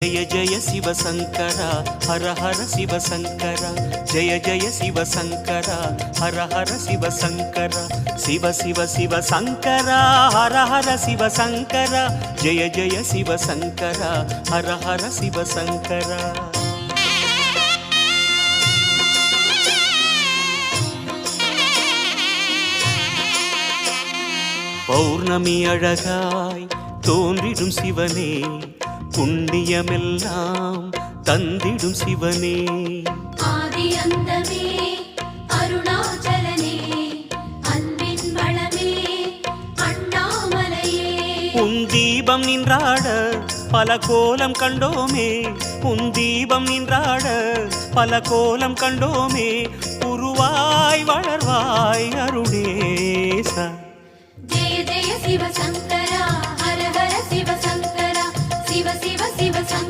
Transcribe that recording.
जय जय शिव शंकर हर हर शिव शंकर जय जय शिव शंकर हर हर शिव शंकर शिव शिव शिव शंकर हर हर शिव शंकर जय जय शिव शंकर हर हर शिव शंकर பௌர்ணமி அழகாய் தோன்றிடும் சிவனே புண்ணியமெல்லாம் தந்திடும் சிவனே ஆதி அந்தமே அருணாச்சலனே அன்பின் வளமே அண்ணாமலையே உன் தீபம் நின்றாட பல கோலம் கண்டோமே உன் தீபம் நின்றாட பல கோலம் கண்டோமே உருவாய் வளர்வாய் அருணேசா जय जय शिव शंकर हर हर शिव शंकर शिव शिव शिव शंकर